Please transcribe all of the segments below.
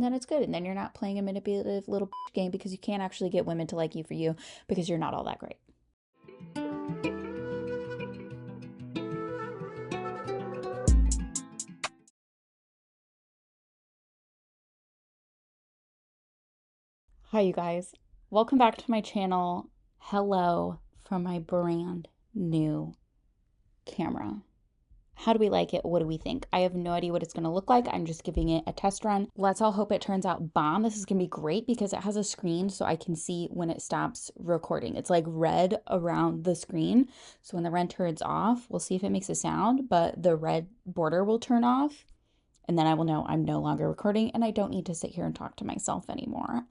and then it's good. And then you're not playing a manipulative little game because you can't actually get women to like you for you because you're not all that great. Hi, you guys. Welcome back to my channel. Hello from my brand new camera. How do we like it? What do we think? I have no idea what it's going to look like. I'm just giving it a test run. Let's all hope it turns out bomb. This is going to be great because it has a screen so I can see when it stops recording. It's like red around the screen. So when the red turns off, we'll see if it makes a sound, but the red border will turn off. And then I will know I'm no longer recording and I don't need to sit here and talk to myself anymore.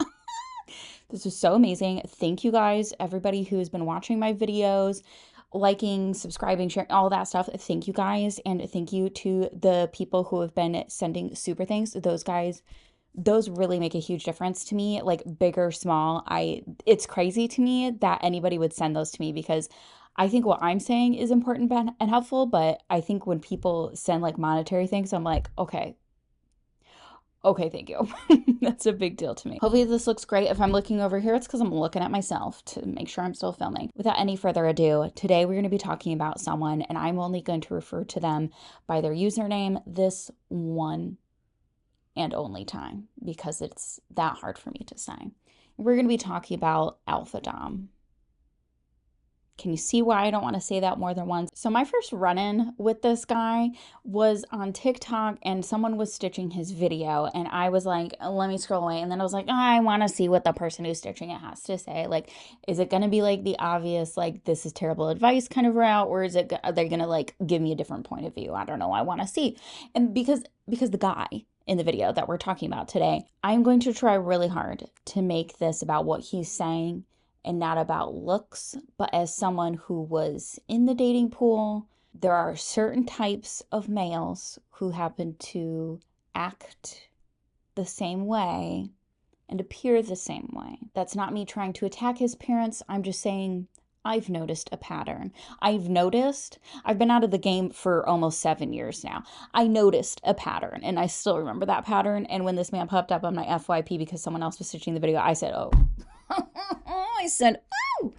This is so amazing. Thank you guys, everybody who has been watching my videos, liking, subscribing, sharing, all that stuff. Thank you guys. And thank you to the people who have been sending super thanks. Those guys, those really make a huge difference to me, like big or small. It's crazy to me that anybody would send those to me because I think what I'm saying is important and helpful. But I think when people send like monetary things, I'm like, okay, thank you. That's a big deal to me. Hopefully this looks great. If I'm looking over here, it's because I'm looking at myself to make sure I'm still filming. Without any further ado, today we're going to be talking about someone, and I'm only going to refer to them by their username this one and only time because it's that hard for me to say. We're going to be talking about Alpha Dom. Can you see why I don't want to say that more than once? So my first run-in with this guy was on TikTok and someone was stitching his video and I was like, let me scroll away. And then I was like, oh, I want to see what the person who's stitching it has to say. Like, is it going to be like the obvious, like, this is terrible advice kind of route? Or are they going to like give me a different point of view? I don't know. I want to see. And because the guy in the video that we're talking about today, I'm going to try really hard to make this about what he's saying and not about looks, but as someone who was in the dating pool, there are certain types of males who happen to act the same way and appear the same way. That's not me trying to attack his parents. I'm just saying I've noticed a pattern. I've been out of the game for almost 7 years now. I noticed a pattern and I still remember that pattern. And when this man popped up on my FYP because someone else was stitching the video, I said, oh. I said, oh,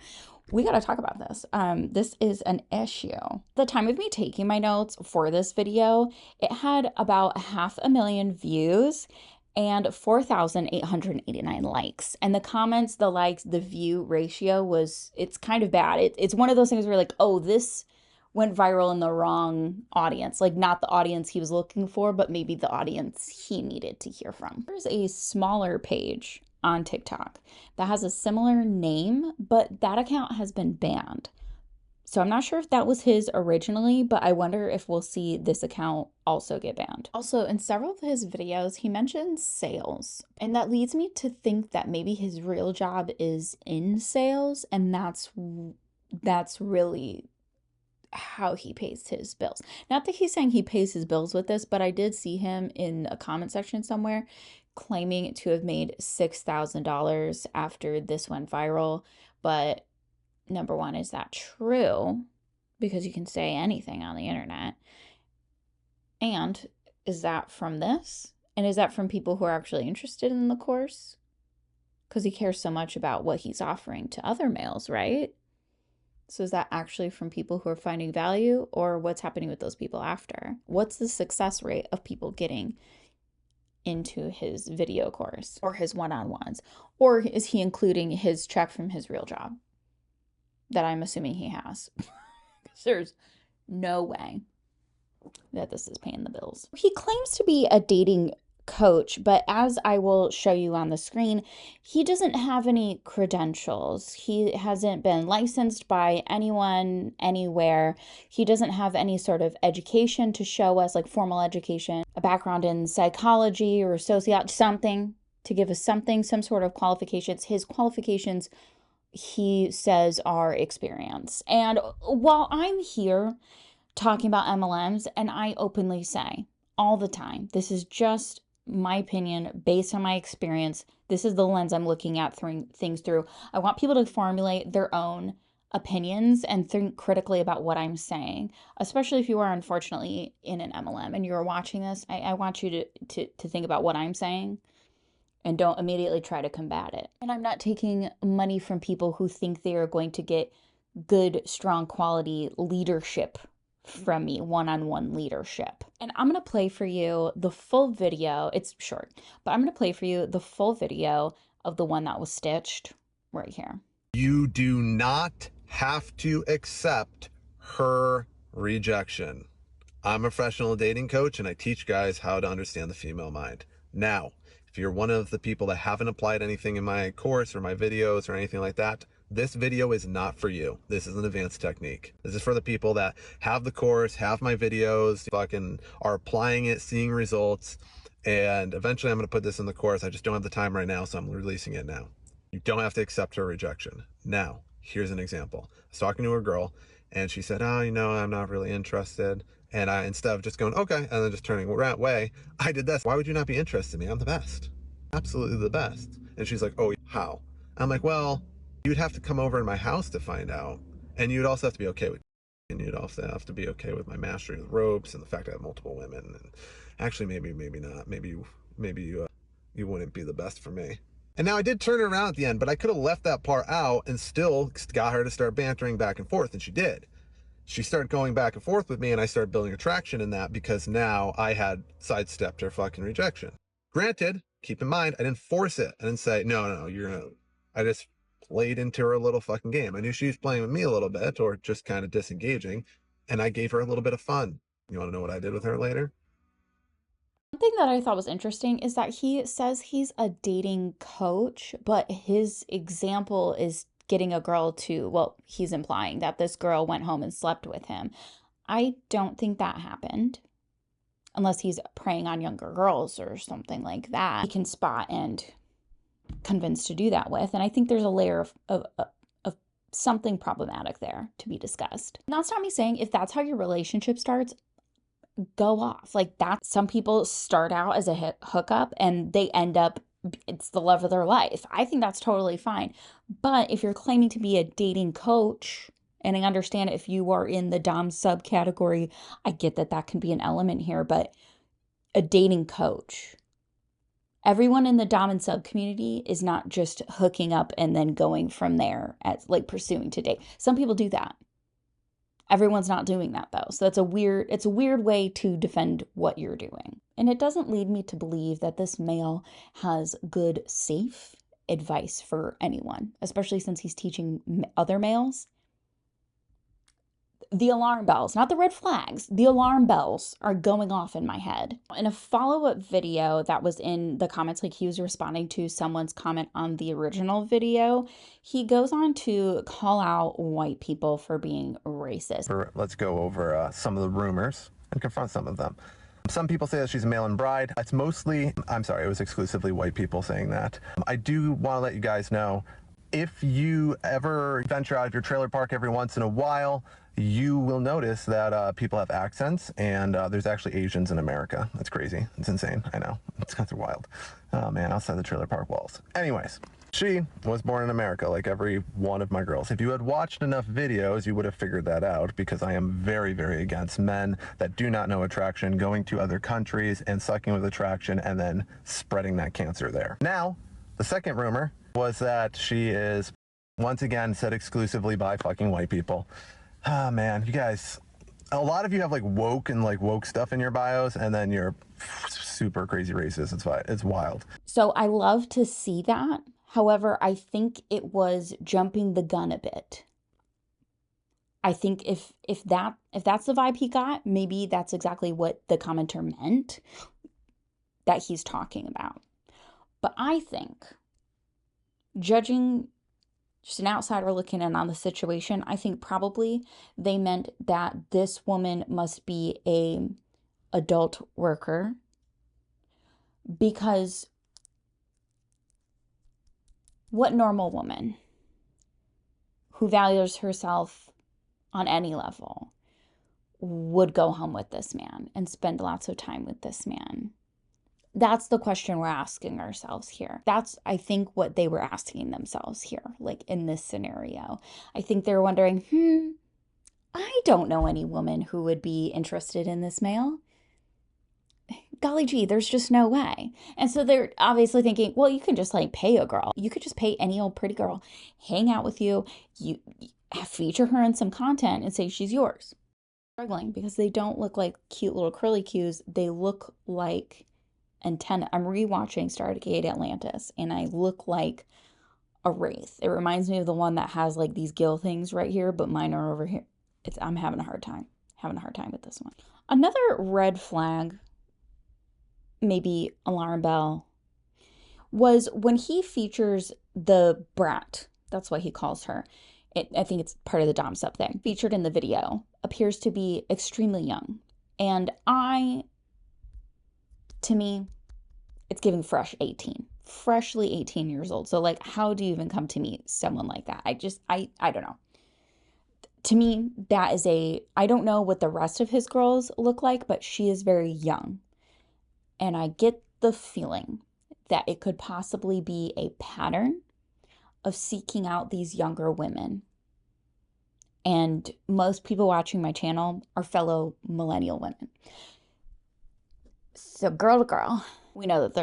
we got to talk about this. This is an issue. The time of me taking my notes for this video, it had about 500,000 views and 4,889 likes. And the comments, the likes, the view ratio it's kind of bad. It's one of those things where like, oh, this went viral in the wrong audience, like not the audience he was looking for, but maybe the audience he needed to hear from. There's a smaller page on TikTok that has a similar name, but that account has been banned. So I'm not sure if that was his originally, but I wonder if we'll see this account also get banned. Also, in several of his videos, he mentions sales, and that leads me to think that maybe his real job is in sales, and that's really how he pays his bills. Not that he's saying he pays his bills with this, but I did see him in a comment section somewhere claiming to have made $6,000 after this went viral. But number one, is that true? Because you can say anything on the internet. And is that from this? And is that from people who are actually interested in the course? Because he cares so much about what he's offering to other males, right? So is that actually from people who are finding value, or what's happening with those people after? What's the success rate of people getting into his video course or his one-on-ones? Or is he including his check from his real job that I'm assuming he has? There's no way that this is paying the bills. He claims to be a dating coach, but as I will show you on the screen, he doesn't have any credentials. He hasn't been licensed by anyone anywhere. He doesn't have any sort of education to show us, like formal education, a background in psychology or sociology, something to give us something, some sort of qualifications. His qualifications, he says, are experience. And while I'm here talking about MLMs, and I openly say all the time, this is just my opinion based on my experience. This is the lens I'm looking at things through. I want people to formulate their own opinions and think critically about what I'm saying, especially if you are unfortunately in an MLM and you're watching this. I want you to think about what I'm saying and don't immediately try to combat it. And I'm not taking money from people who think they are going to get good, strong quality leadership from me, one-on-one leadership. And I'm going to play for you the full video. It's short, but I'm going to play for you the full video of the one that was stitched right here. You do not have to accept her rejection. I'm a professional dating coach and I teach guys how to understand the female mind. Now, if you're one of the people that haven't applied anything in my course or my videos or anything like that, this video is not for you. This is an advanced technique. This is for the people that have the course, have my videos, fucking are applying it, seeing results, and eventually I'm going to put this in the course. I just don't have the time right now, so I'm releasing it now. You don't have to accept her rejection. Now, here's an example. I was talking to a girl and she said, oh, I'm not really interested. And I, instead of just going, okay, and then just turning away, I did this. Why would you not be interested in me? I'm the best. Absolutely the best. And she's like, oh, how? I'm like, well, you'd have to come over in my house to find out. And you'd also have to be okay with it. And you'd also have to be okay with my mastery of the ropes and the fact I have multiple women. And actually, maybe not. Maybe you wouldn't be the best for me. And now I did turn it around at the end, but I could have left that part out and still got her to start bantering back and forth, and she did. She started going back and forth with me, and I started building attraction in that because now I had sidestepped her fucking rejection. Granted, keep in mind, I didn't force it. I didn't say, no, you're gonna... I just played into her little fucking game. I knew she was playing with me a little bit, or just kind of disengaging, and I gave her a little bit of fun. You want to know what I did with her later? One thing that I thought was interesting is that he says he's a dating coach, but his example is getting a girl to, well, he's implying that this girl went home and slept with him. I don't think that happened, unless he's preying on younger girls or something like that. He can spot and convince to do that with. And I think there's a layer of something problematic there to be discussed. And that's not me saying if that's how your relationship starts, go off like that. Some people start out as a hookup and they end up, it's the love of their life. I think that's totally fine. But if you're claiming to be a dating coach, and I understand if you are in the dom subcategory, I get that that can be an element here, but a dating coach, everyone in the dom and sub community is not just hooking up and then going from there as like pursuing to date. Some people do that. Everyone's not doing that though. So it's a weird way to defend what you're doing. And it doesn't lead me to believe that this male has good, safe advice for anyone, especially since he's teaching other males. The alarm bells, not the red flags, the alarm bells are going off in my head. In a follow-up video that was in the comments, like he was responding to someone's comment on the original video, he goes on to call out white people for being racist. Let's go over some of the rumors and confront some of them. Some people say that she's a mail-in bride. It's mostly, I'm sorry, it was exclusively white people saying that. I do want to let you guys know, if you ever venture out of your trailer park every once in a while, you will notice that people have accents, and there's actually Asians in America. That's crazy. It's insane. I know. It's kind of wild. Oh man, outside the trailer park walls. Anyways, she was born in America like every one of my girls. If you had watched enough videos, you would have figured that out, because I am very, very against men that do not know attraction going to other countries and sucking with attraction and then spreading that cancer there. Now, the second rumor was that she is, once again, said exclusively by fucking white people. Ah, man, you guys, a lot of you have like woke stuff in your bios, and then you're super crazy racist. It's wild. So I love to see that. However, I think it was jumping the gun a bit. I think if that's the vibe he got, maybe that's exactly what the commenter meant that he's talking about. But I think, judging just an outsider looking in on the situation, I think probably they meant that this woman must be a adult worker, because what normal woman who values herself on any level would go home with this man and spend lots of time with this man? That's the question we're asking ourselves here. That's, I think, what they were asking themselves here, like in this scenario. I think they're wondering, I don't know any woman who would be interested in this male. golly gee, there's just no way. And so they're obviously thinking, well, you can just like pay a girl. You could just pay any old pretty girl, hang out with you, you feature her in some content and say she's yours. Struggling because they don't look like cute little curly cues. They look like antenna. I'm rewatching Stargate Atlantis and I look like a wraith. It reminds me of the one that has like these gill things right here, but mine are over here. I'm having a hard time. Having a hard time with this one. Another red flag, maybe alarm bell, was when he features the brat. That's what he calls her. I think it's part of the dom sub thing. Featured in the video appears to be extremely young. And to me, it's giving fresh 18. Freshly 18 years old. So like, how do you even come to meet someone like that? I don't know. To me, that is I don't know what the rest of his girls look like, but she is very young. And I get the feeling that it could possibly be a pattern of seeking out these younger women. And most people watching my channel are fellow millennial women. So girl to girl, we know that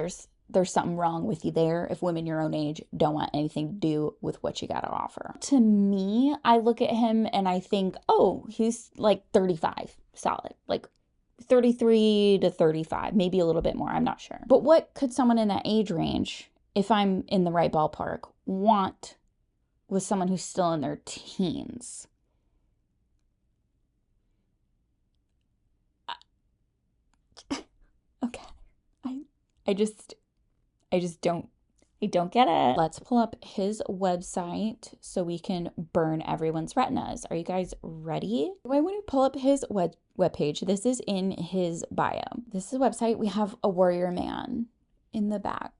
there's something wrong with you there if women your own age don't want anything to do with what you got to offer. To me, I look at him and I think, oh, he's like 35, solid. Like 33 to 35, maybe a little bit more, I'm not sure. But what could someone in that age range, if I'm in the right ballpark, want with someone who's still in their teens? Okay. I just don't get it. Let's pull up his website so we can burn everyone's retinas. Are you guys ready? When we pull up his webpage, this is in his bio. This is a website. We have a warrior man in the back.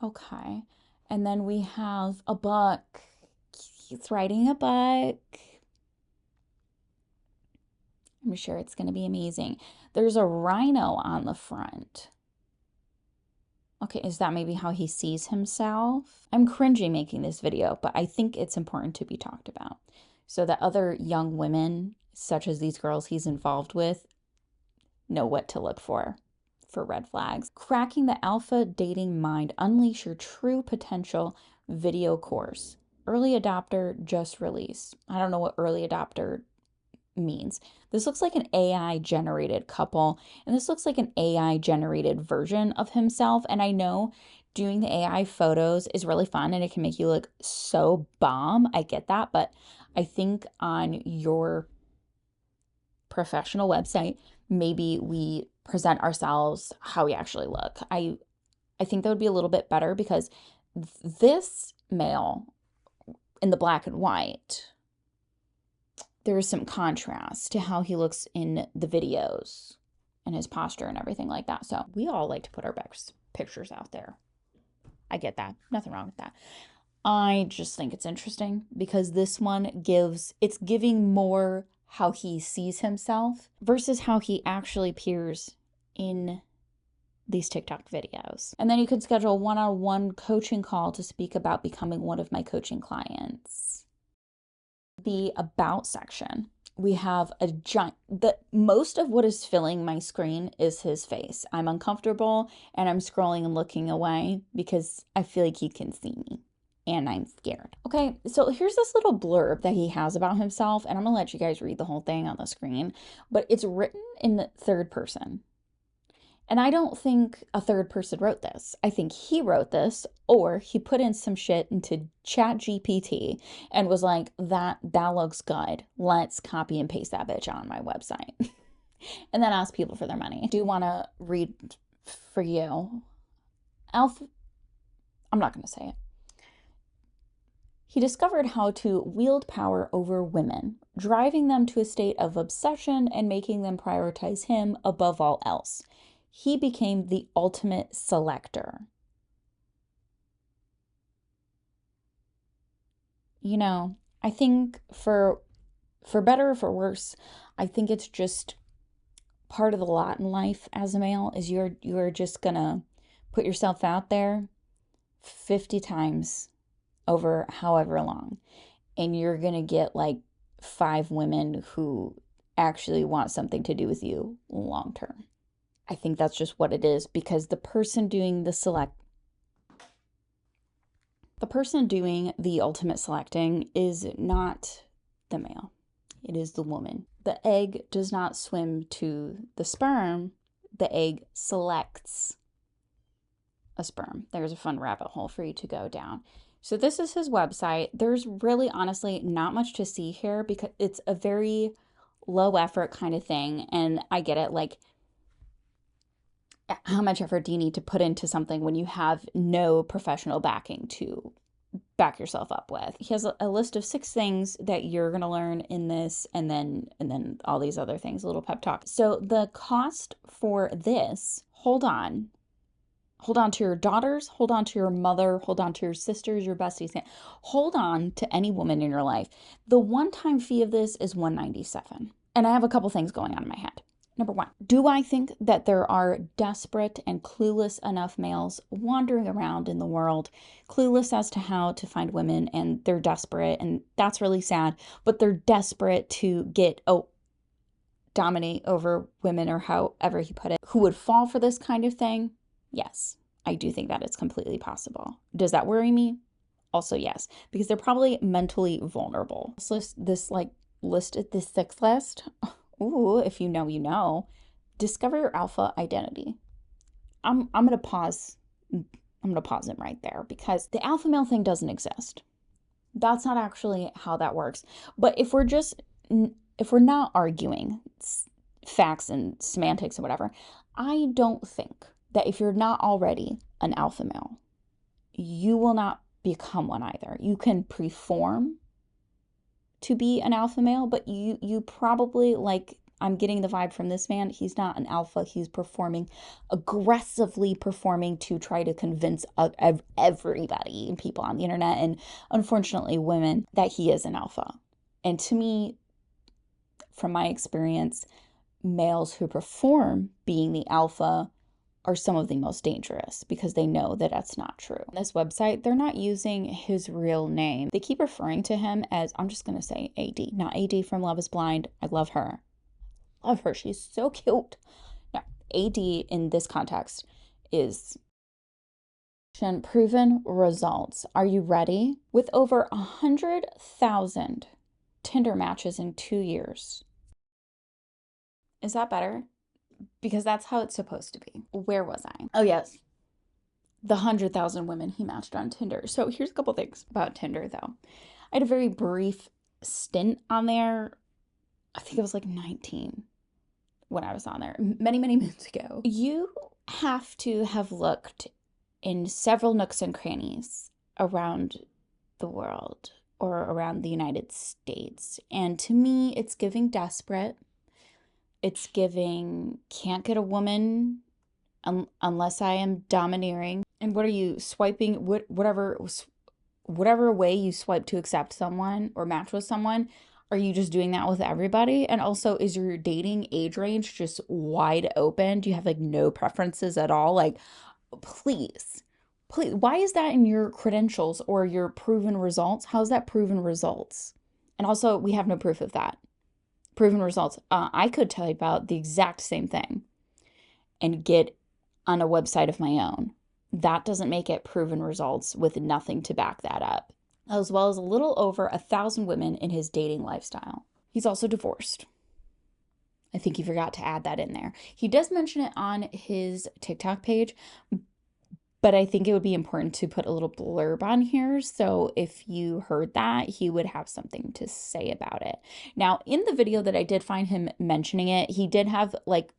Okay. And then we have a book. He's writing a book. I'm sure it's going to be amazing. There's a rhino on the front. Okay, is that maybe how he sees himself? I'm cringing making this video, but I think it's important to be talked about so that other young women, such as these girls he's involved with, know what to look for red flags. Cracking the alpha dating mind, unleash your true potential video course. Early adopter just released. I don't know what early adopter means. This looks like an AI generated couple, and this looks like an AI generated version of himself. And I know doing the AI photos is really fun and it can make you look so bomb. I get that, but I think on your professional website, maybe we present ourselves how we actually look. I think that would be a little bit better because this male in the black and white, there is some contrast to how he looks in the videos and his posture and everything like that. So we all like to put our best pictures out there. I get that. Nothing wrong with that. I just think it's interesting because this one it's giving more how he sees himself versus how he actually appears in these TikTok videos. And then you can schedule a one-on-one coaching call to speak about becoming one of my coaching clients. The about section, we have a giant, most of what is filling my screen is his face. I'm uncomfortable and I'm scrolling and looking away because I feel like he can see me and I'm scared. Okay, so here's this little blurb that he has about himself, and I'm gonna let you guys read the whole thing on the screen, but it's written in the third person. And I don't think a third person wrote this. I think he wrote this, or he put in some shit into Chat GPT and was like, that looks good. Let's copy and paste that bitch on my website. And then ask people for their money. I do want to read for you. I'm not going to say it. He discovered how to wield power over women, driving them to a state of obsession and making them prioritize him above all else. He became the ultimate selector. You know, I think for better or for worse, I think it's just part of the lot in life as a male is you're just gonna put yourself out there 50 times over however long, and you're gonna get like 5 women who actually want something to do with you long term. I think that's just what it is, because the person doing the ultimate selecting is not the male. It is the woman. The egg does not swim to the sperm. The egg selects a sperm. There's a fun rabbit hole for you to go down. So this is his website. There's really honestly not much to see here because it's a very low effort kind of thing. And I get it. Like, how much effort do you need to put into something when you have no professional backing to back yourself up with? He has a list of 6 things that you're going to learn in this, and then all these other things, a little pep talk. So the cost for this, hold on to your daughters, hold on to your mother, hold on to your sisters, your besties, hold on to any woman in your life. The one-time fee of this is $197. And I have a couple things going on in my head. Number 1, do I think that there are desperate and clueless enough males wandering around in the world, clueless as to how to find women, and they're desperate, and that's really sad, but they're desperate to dominate over women, or however he put it, who would fall for this kind of thing? Yes, I do think that it's completely possible. Does that worry me? Also, yes, because they're probably mentally vulnerable. This 6 list. Ooh, if you know, you know. Discover your alpha identity. I'm gonna pause. I'm gonna pause it right there, because the alpha male thing doesn't exist. That's not actually how that works. But if we're not arguing facts and semantics and whatever, I don't think that if you're not already an alpha male, you will not become one either. You can preform to be an alpha male, but you probably, like, I'm getting the vibe from this man, he's not an alpha. He's aggressively performing to try to convince everybody and people on the internet, and unfortunately women, that he is an alpha. And to me, from my experience, males who perform being the alpha are some of the most dangerous, because they know that that's not true. On this website, they're not using his real name. They keep referring to him as, I'm just going to say AD, not AD from Love is Blind. I love her. Love her. She's so cute. Now, AD in this context is proven results. Are you ready? With over 100,000 Tinder matches in 2 years. Is that better? Because that's how it's supposed to be. Where was I? Oh, yes. The 100,000 women he matched on Tinder. So here's a couple things about Tinder, though. I had a very brief stint on there. I think it was like 19 when I was on there, many, many months ago. You have to have looked in several nooks and crannies around the world, or around the United States. And to me, it's giving desperate. It's giving can't get a woman unless I am domineering. And what are you swiping? Whatever way you swipe to accept someone or match with someone, are you just doing that with everybody? And also, is your dating age range just wide open? Do you have like no preferences at all? Like, please, why is that in your credentials or your proven results? How's that proven results? And also, we have no proof of that. Proven results. I could tell you about the exact same thing and get on a website of my own. That doesn't make it proven results with nothing to back that up. As well as a little over 1,000 women in his dating lifestyle. He's also divorced. I think he forgot to add that in there. He does mention it on his TikTok page, but I think it would be important to put a little blurb on here. So if you heard that, he would have something to say about it. Now, in the video that I did find him mentioning it, he did have like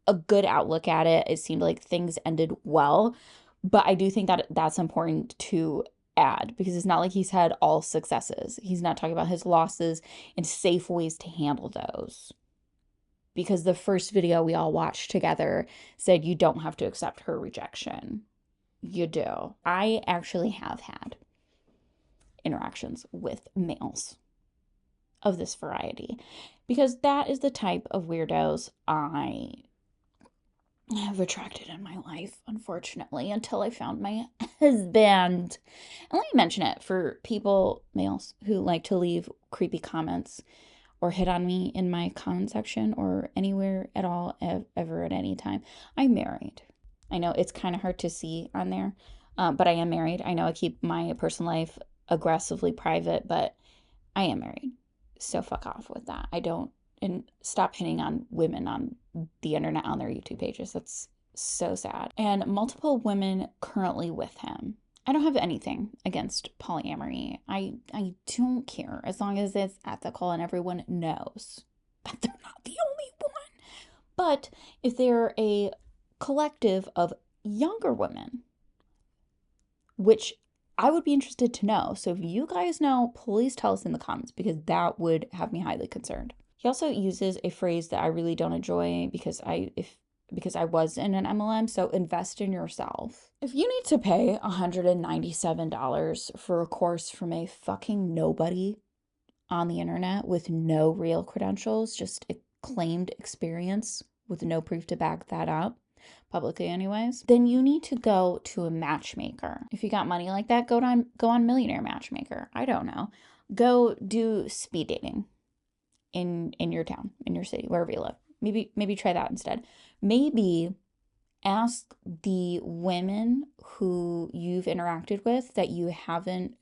a good outlook at it. It seemed like things ended well, but I do think that that's important to add, because it's not like he's had all successes. He's not talking about his losses and safe ways to handle those. Because the first video we all watched together said you don't have to accept her rejection. You do. I actually have had interactions with males of this variety, because that is the type of weirdos I have attracted in my life, unfortunately, until I found my husband. And let me mention it for people, males, who like to leave creepy comments or hit on me in my comment section or anywhere at all, ever at any time. I'm married. I know it's kind of hard to see on there, but I am married. I know I keep my personal life aggressively private, but I am married. So fuck off with that. I don't, and stop hitting on women on the internet on their YouTube pages. That's so sad. And multiple women currently with him. I don't have anything against polyamory. I don't care as long as it's ethical and everyone knows that they're not the only one. But if they're a collective of younger women, which I would be interested to know. So if you guys know, please tell us in the comments because that would have me highly concerned. He also uses a phrase that I really don't enjoy because I was in an MLM, so invest in yourself. If you need to pay $197 for a course from a fucking nobody on the internet with no real credentials, just a claimed experience with no proof to back that up, publicly anyways, then you need to go to a matchmaker. If you got money like that, go on Millionaire Matchmaker. I don't know. Go do speed dating in your town, in your city, wherever you live. Maybe try that instead. Maybe ask the women who you've interacted with that you haven't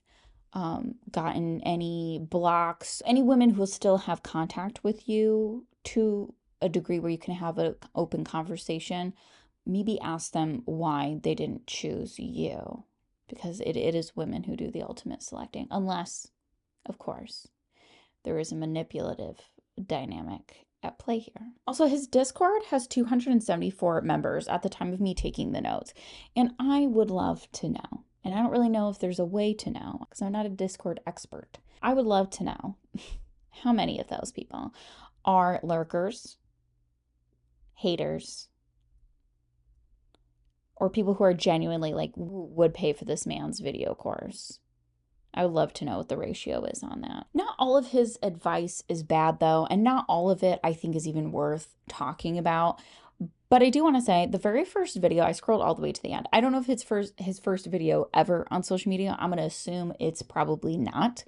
gotten any blocks, any women who will still have contact with you to a degree where you can have an open conversation. Maybe ask them why they didn't choose you, because it is women who do the ultimate selecting, unless, of course, there is a manipulative dynamic at play here. Also, his Discord has 274 members at the time of me taking the notes, and I would love to know. And I don't really know if there's a way to know because I'm not a Discord expert. I would love to know how many of those people are lurkers, haters, or people who are genuinely like would pay for this man's video course. I would love to know what the ratio is on that. Not all of his advice is bad though, and not all of it I think is even worth talking about. But I do want to say the very first video, I scrolled all the way to the end. I don't know if it's his first video ever on social media. I'm going to assume it's probably not.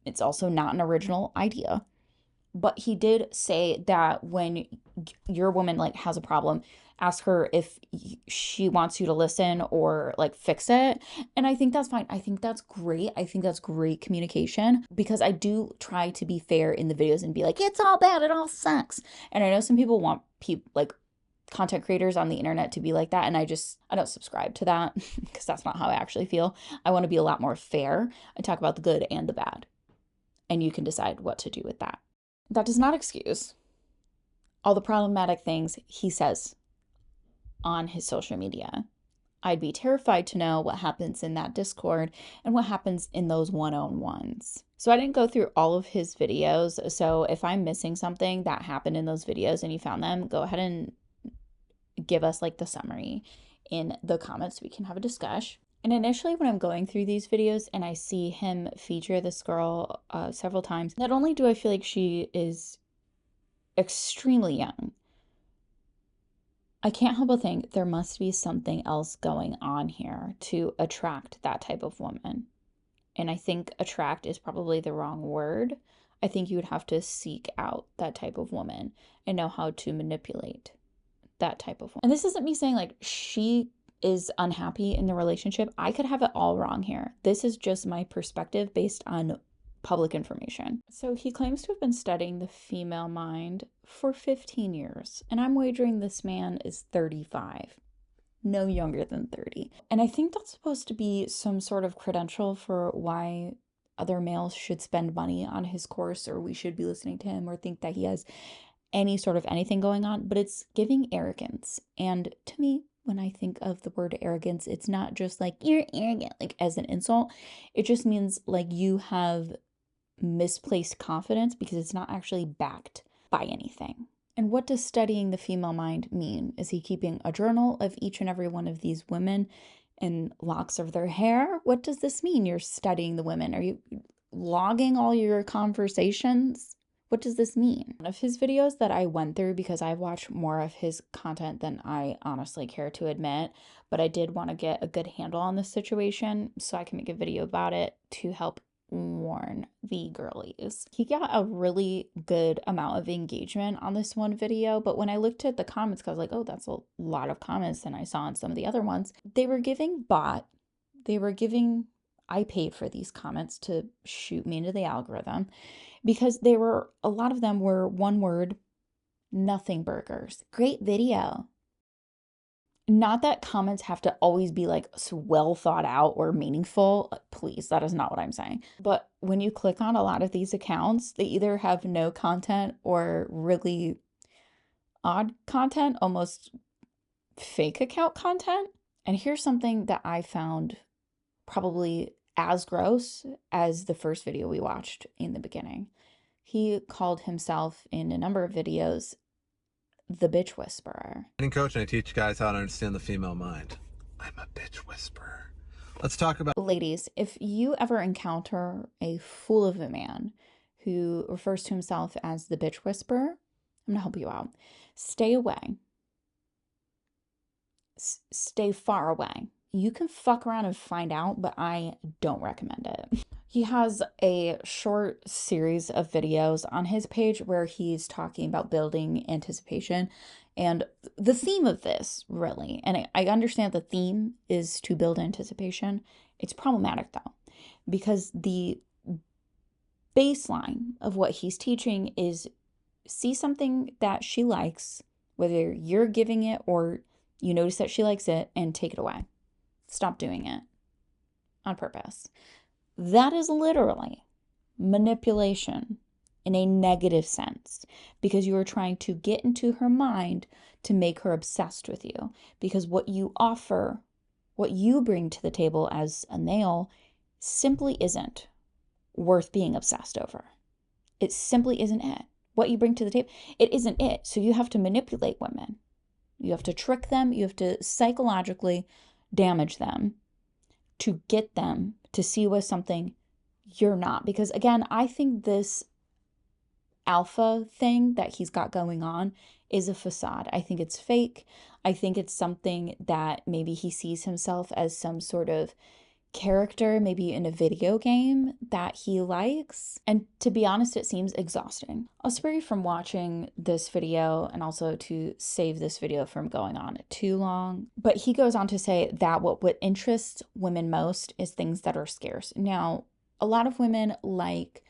It's also not an original idea. But he did say that when your woman like has a problem, ask her if she wants you to listen or like fix it. And I think that's fine. I think that's great. I think that's great communication because I do try to be fair in the videos and be like, it's all bad, it all sucks. And I know some people want people like content creators on the internet to be like that, and I don't subscribe to that because that's not how I actually feel. I want to be a lot more fair and talk about the good and the bad, and you can decide what to do with that. That does not excuse all the problematic things he says on his social media. I'd be terrified to know what happens in that Discord and what happens in those one-on-ones. So I didn't go through all of his videos, so if I'm missing something that happened in those videos and you found them, go ahead and give us like the summary in the comments so we can have a discussion. And initially when I'm going through these videos and I see him feature this girl several times, not only do I feel like she is extremely young, I can't help but think there must be something else going on here to attract that type of woman. And I think attract is probably the wrong word. I think you would have to seek out that type of woman and know how to manipulate that type of woman. And this isn't me saying like she is unhappy in the relationship. I could have it all wrong here. This is just my perspective based on public information. So he claims to have been studying the female mind for 15 years, and I'm wagering this man is 35, no younger than 30. And I think that's supposed to be some sort of credential for why other males should spend money on his course, or we should be listening to him, or think that he has any sort of anything going on, but it's giving arrogance. And to me, when I think of the word arrogance, it's not just like you're arrogant, like as an insult. It just means like you have misplaced confidence because it's not actually backed by anything. And what does studying the female mind mean? Is he keeping a journal of each and every one of these women and locks of their hair? What does this mean? You're studying the women. Are you logging all your conversations? What does this mean? One of his videos that I went through, because I've watched more of his content than I honestly care to admit, but I did want to get a good handle on this situation so I can make a video about it to help warn the girlies. He got a really good amount of engagement on this one video, but when I looked at the comments, I was like, oh, that's a lot of comments than I saw on some of the other ones. They were giving, I paid for these comments to shoot me into the algorithm because a lot of them were one word, nothing burgers. Great video. Not that comments have to always be like well thought out or meaningful. Please, that is not what I'm saying. But when you click on a lot of these accounts, they either have no content or really odd content, almost fake account content. And here's something that I found probably as gross as the first video we watched in the beginning. He called himself in a number of videos the bitch whisperer. Coach, and I teach guys how to understand the female mind. I'm a bitch whisperer. Let's talk about... Ladies, if you ever encounter a fool of a man who refers to himself as the bitch whisperer, I'm gonna help you out. Stay away. Stay far away. You can fuck around and find out, but I don't recommend it. He has a short series of videos on his page where he's talking about building anticipation. And the theme of this, really, and I understand the theme is to build anticipation. It's problematic though, because the baseline of what he's teaching is see something that she likes, whether you're giving it or you notice that she likes it, and take it away. Stop doing it on purpose. That is literally manipulation in a negative sense because you are trying to get into her mind to make her obsessed with you. Because what you offer, what you bring to the table as a male, simply isn't worth being obsessed over. It simply isn't it. What you bring to the table, it isn't it. So you have to manipulate women. You have to trick them. You have to psychologically damage them to get them to see you as something you're not. Because again, I think this alpha thing that he's got going on is a facade. I think it's fake. I think it's something that maybe he sees himself as some sort of character, maybe in a video game that he likes. And to be honest, it seems exhausting. I'll spare you from watching this video and also to save this video from going on too long. But he goes on to say that what interests women most is things that are scarce. Now, a lot of women like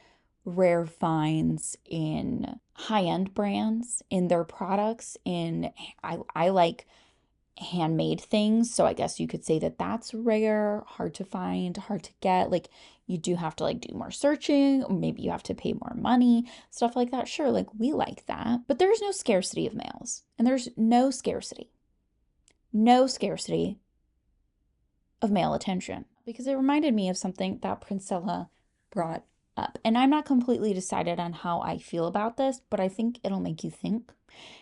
rare finds in high-end brands in their products. I like handmade things, so I guess you could say that that's rare, hard to find, hard to get. Like you do have to like do more searching, or maybe you have to pay more money, stuff like that. Sure, like we like that, but there's no scarcity of males, and there's no scarcity of male attention, because it reminded me of something that Princella brought up. And I'm not completely decided on how I feel about this, but I think it'll make you think.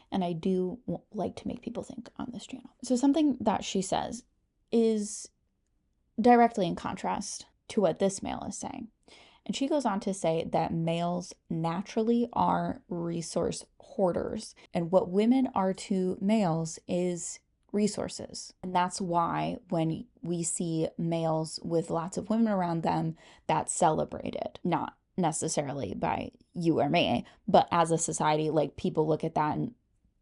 And I do like to make people think on this channel. So something that she says is directly in contrast to what this male is saying. And she goes on to say that males naturally are resource hoarders. And what women are to males is resources. And that's why when we see males with lots of women around them, that's celebrated. Not necessarily by you or me, but as a society, like people look at that and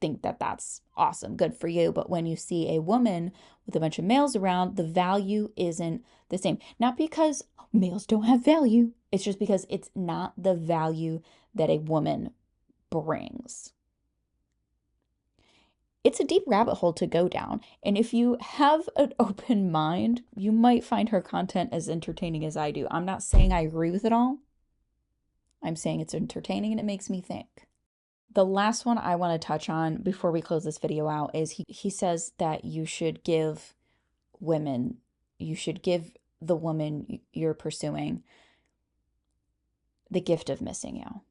think that that's awesome, good for you. But when you see a woman with a bunch of males around, the value isn't the same. Not because males don't have value, it's just because it's not the value that a woman brings. It's a deep rabbit hole to go down. And if you have an open mind, you might find her content as entertaining as I do. I'm not saying I agree with it all. I'm saying it's entertaining and it makes me think. The last one I want to touch on before we close this video out is he says that you should give the woman you're pursuing the gift of missing you.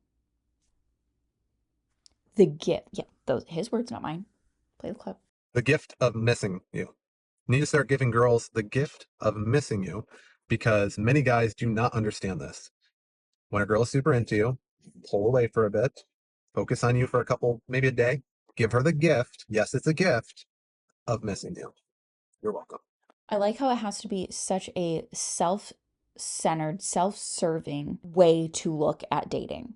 The gift, yeah, his words, not mine. Play the clip. The gift of missing you. You need to start giving girls the gift of missing you because many guys do not understand this. When a girl is super into you, pull away for a bit, focus on you for a couple, maybe a day, give her the gift. Yes, it's a gift of missing you. You're welcome. I like how it has to be such a self-centered, self-serving way to look at dating.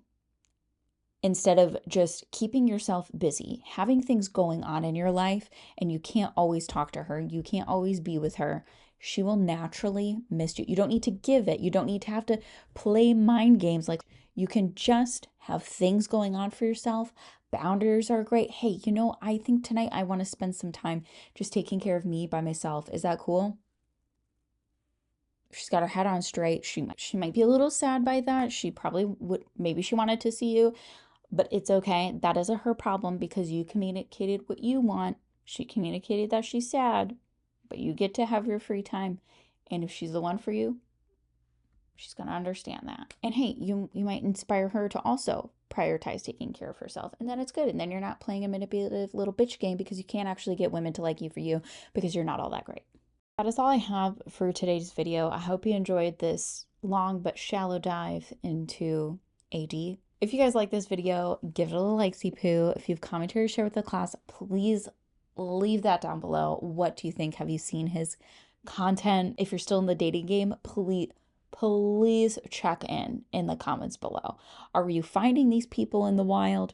Instead of just keeping yourself busy, having things going on in your life, and you can't always talk to her, you can't always be with her, she will naturally miss you. You don't need to give it. You don't need to have to play mind games. Like, you can just have things going on for yourself. Boundaries are great. Hey, I think tonight I want to spend some time just taking care of me by myself. Is that cool? She's got her head on straight. She might be a little sad by that. She probably would, maybe she wanted to see you, but it's okay. That isn't her problem because you communicated what you want. She communicated that she's sad, but you get to have your free time. And if she's the one for you, she's going to understand that. And hey, you might inspire her to also prioritize taking care of herself. And then it's good. And then you're not playing a manipulative little bitch game because you can't actually get women to like you for you because you're not all that great. That is all I have for today's video. I hope you enjoyed this long but shallow dive into AD. If you guys like this video, give it a little likesy poo. If you have commentary to share with the class, please leave that down below. What do you think? Have you seen his content? If you're still in the dating game, please check in the comments below. Are you finding these people in the wild?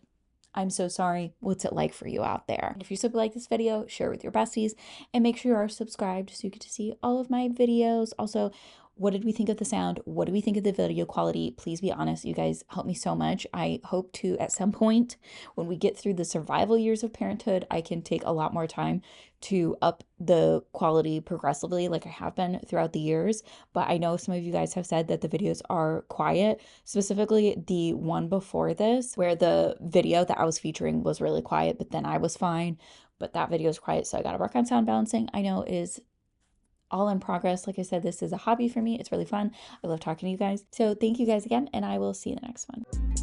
I'm so sorry. What's it like for you out there? And if you still like this video, share it with your besties and make sure you are subscribed so you get to see all of my videos. Also, what did we think of the sound? What do we think of the video quality? Please be honest. You guys help me so much. I hope to, at some point, when we get through the survival years of parenthood, I can take a lot more time to up the quality progressively like I have been throughout the years. But I know some of you guys have said that the videos are quiet, specifically the one before this, where the video that I was featuring was really quiet, but then I was fine. But that video is quiet, so I got to work on sound balancing. I know is all in progress. Like I said, this is a hobby for me. It's really fun. I love talking to you guys. So thank you guys again, and I will see you in the next one.